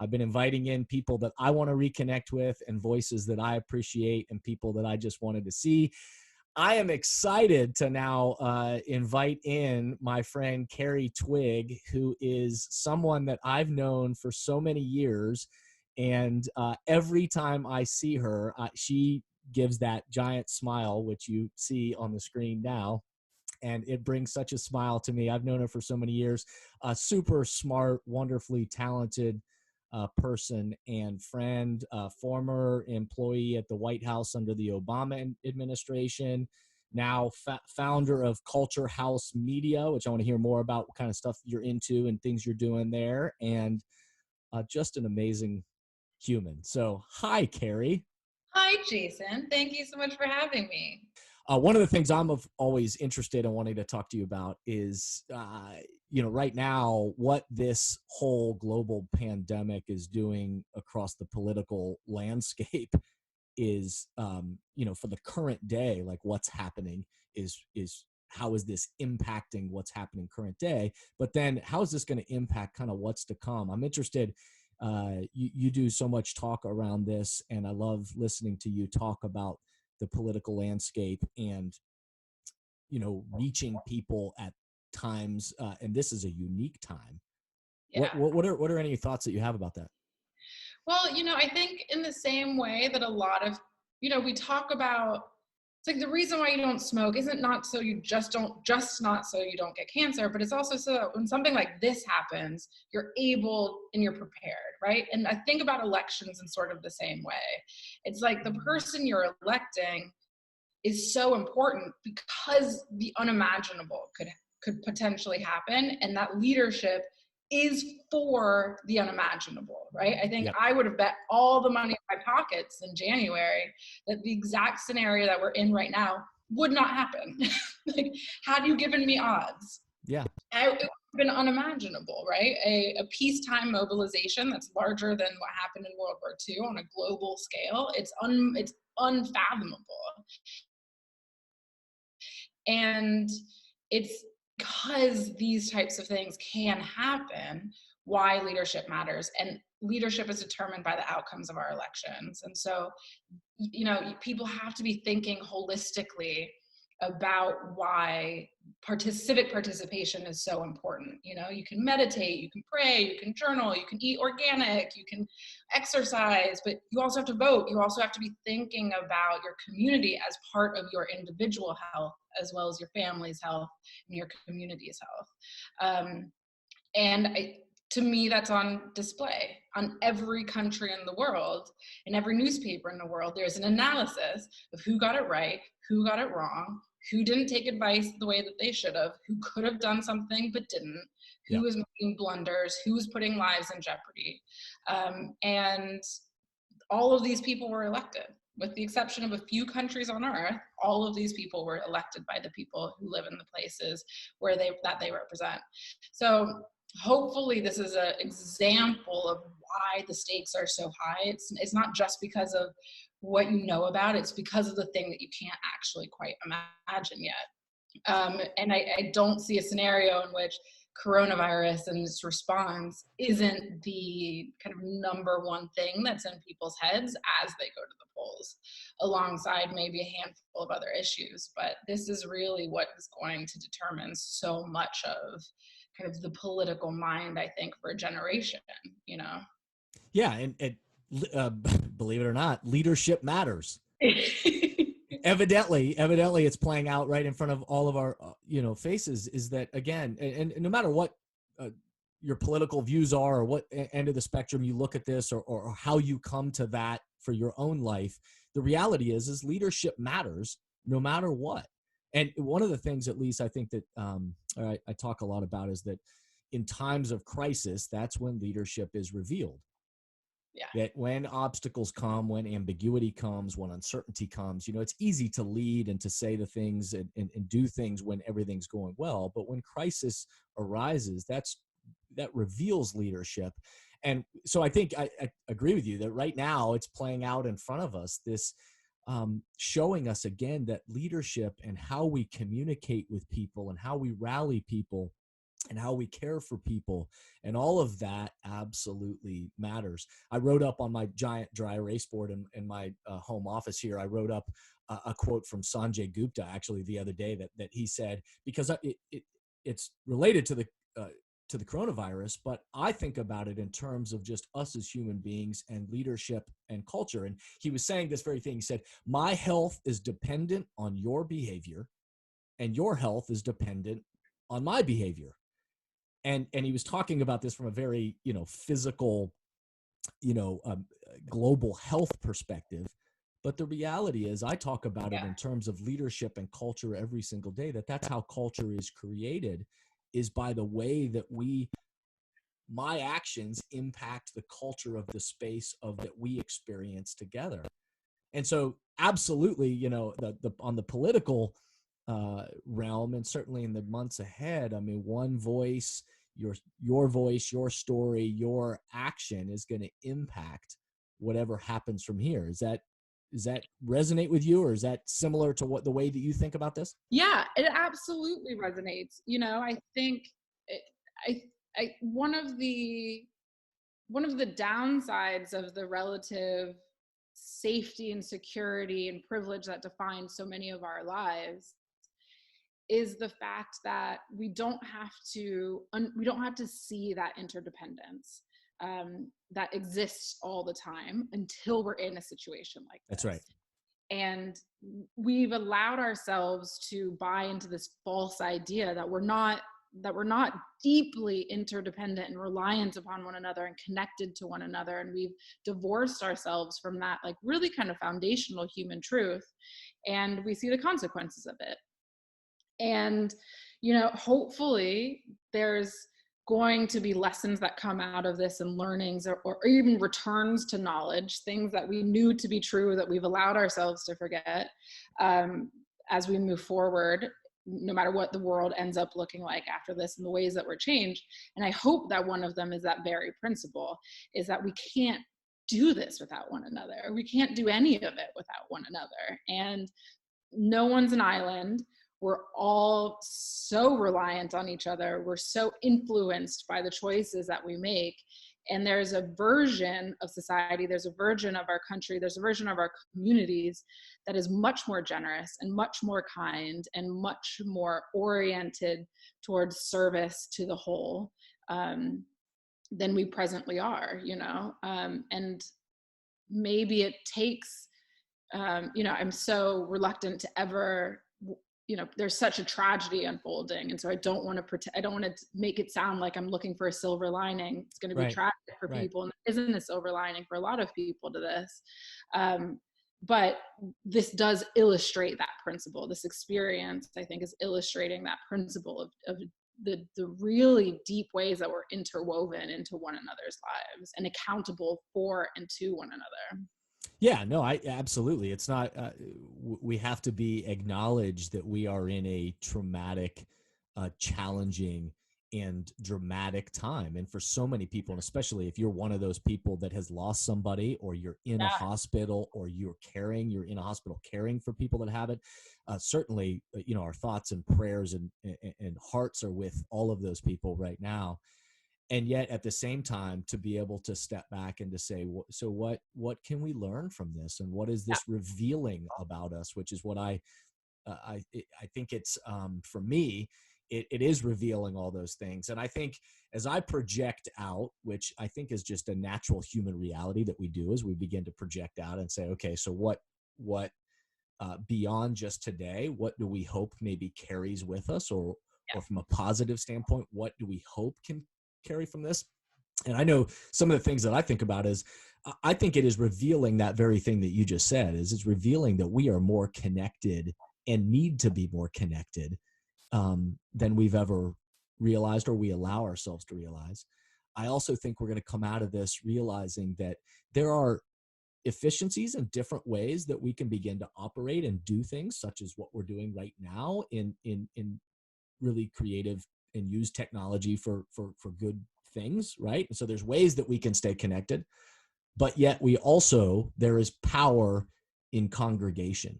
I've been inviting in people that I want to reconnect with and voices that I appreciate and people that I just wanted to see. I am excited to now invite in my friend Carri Twigg, who is someone that I've known for so many years. And every time I see her, she gives that giant smile, which you see on the screen now. And it brings such a smile to me. I've known her for so many years. A super smart, wonderfully talented person and friend, former employee at the White House under the Obama administration, now founder of Culture House Media, which I want to hear more about what kind of stuff you're into and things you're doing there, and just an amazing human. So hi, Carri. Hi, Jason. Thank you so much for having me. One of the things I'm always interested in wanting to talk to you about is, right now, what this whole global pandemic is doing across the political landscape is, for the current day, like what's happening is how is this impacting what's happening current day? But then how is this going to impact kind of what's to come? I'm interested. You do so much talk around this, and I love listening to you talk about the political landscape and, reaching people at times. And this is a unique time. Yeah. What are any thoughts that you have about that? Well, I think in the same way that a lot of, we talk about, it's like the reason why you don't smoke isn't not so you not so you don't get cancer, but it's also so that when something like this happens, you're able and you're prepared, right? And I think about elections in sort of the same way. It's like the person you're electing is so important because the unimaginable could potentially happen, and that leadership is for the unimaginable, right? I think I would have bet all the money in my pockets in January that the exact scenario that we're in right now would not happen. Like, had you given me odds, it would have been unimaginable, right? A peacetime mobilization that's larger than what happened in World War II on a global scale, it's unfathomable. And it's because these types of things can happen why leadership matters. And leadership is determined by the outcomes of our elections. And so, people have to be thinking holistically about why civic participation is so important. You can meditate, you can pray, you can journal, you can eat organic, you can exercise, but you also have to vote. You also have to be thinking about your community as part of your individual health, as well as your family's health and your community's health. To me, that's on display on every country in the world, in every newspaper in the world. There's an analysis of who got it right, who got it wrong, who didn't take advice the way that they should have, who could have done something but didn't, who was making blunders, who was putting lives in jeopardy. And all of these people were elected. With the exception of a few countries on earth, all of these people were elected by the people who live in the places where that they represent. So hopefully this is an example of why the stakes are so high. It's not just because of what you know about, it's because of the thing that you can't actually quite imagine yet. And I don't see a scenario in which coronavirus and its response isn't the kind of number one thing that's in people's heads as they go to the polls, alongside maybe a handful of other issues. But this is really what is going to determine so much of kind of the political mind, I think, for a generation, Yeah, and believe it or not, leadership matters. Evidently it's playing out right in front of all of our faces. Is that, again, and no matter what your political views are, or what end of the spectrum you look at this, or how you come to that for your own life, the reality is leadership matters no matter what. And one of the things, at least I think that I talk a lot about, is that in times of crisis, that's when leadership is revealed. Yeah. That when obstacles come, when ambiguity comes, when uncertainty comes, it's easy to lead and to say the things and do things when everything's going well. But when crisis arises, that reveals leadership. And so I think I agree with you that right now it's playing out in front of us, this showing us again that leadership and how we communicate with people and how we rally people and how we care for people. And all of that absolutely matters. I wrote up on my giant dry erase board in my home office here, I wrote up a quote from Sanjay Gupta actually the other day that he said, because it's related to the coronavirus, but I think about it in terms of just us as human beings and leadership and culture. And he was saying this very thing. He said, my health is dependent on your behavior, and your health is dependent on my behavior. And he was talking about this from a very, physical, global health perspective. But the reality is, I talk about it in terms of leadership and culture every single day, that's how culture is created, is by the way that my actions impact the culture of the space of that we experience together. And so absolutely, on the political realm, and certainly in the months ahead, I mean, one voice, your voice, your story, your action is going to impact whatever happens from here. Does that resonate with you, or is that similar to the way that you think about this? Yeah, it absolutely resonates. I think one of the downsides of the relative safety and security and privilege that defines so many of our lives is the fact that we don't have to see that interdependence that exists all the time until we're in a situation like this. That's right. And we've allowed ourselves to buy into this false idea that we're not deeply interdependent and reliant upon one another and connected to one another. And we've divorced ourselves from that, like, really kind of foundational human truth. And we see the consequences of it. And, hopefully there's going to be lessons that come out of this, and learnings or even returns to knowledge, things that we knew to be true that we've allowed ourselves to forget as we move forward, no matter what the world ends up looking like after this and the ways that we're changed. And I hope that one of them is that very principle, is that we can't do this without one another. We can't do any of it without one another. And no one's an island. We're all so reliant on each other. We're so influenced by the choices that we make. And there's a version of society, there's a version of our country, there's a version of our communities that is much more generous and much more kind and much more oriented towards service to the whole than we presently are, and maybe it takes, I'm so reluctant to ever, there's such a tragedy unfolding. And so I don't want to make it sound like I'm looking for a silver lining. It's going to be tragic for people, and there isn't a silver lining for a lot of people to this. But this does illustrate that principle. This experience, I think, is illustrating that principle of the really deep ways that we're interwoven into one another's lives and accountable for and to one another. Yeah, no, I absolutely. It's not, we have to be acknowledged that we are in a traumatic, challenging, and dramatic time. And for so many people, and especially if you're one of those people that has lost somebody, or you're in a hospital, or you're in a hospital caring for people that have it, certainly, our thoughts and prayers and hearts are with all of those people right now. And yet at the same time, to be able to step back and to say, so what can we learn from this? And what is this revealing about us? Which is what I think it's, for me, it is revealing all those things. And I think as I project out, which I think is just a natural human reality that we do, as we begin to project out and say, okay, so what beyond just today, what do we hope maybe carries with us, or from a positive standpoint, what do we hope can carry from this? And I know some of the things that I think about is, I think it is revealing that very thing that you just said, is it's revealing that we are more connected and need to be more connected than we've ever realized, or we allow ourselves to realize. I also think we're going to come out of this realizing that there are efficiencies and different ways that we can begin to operate and do things, such as what we're doing right now in really creative, and use technology for good things, right? And so there's ways that we can stay connected, but yet there is power in congregation.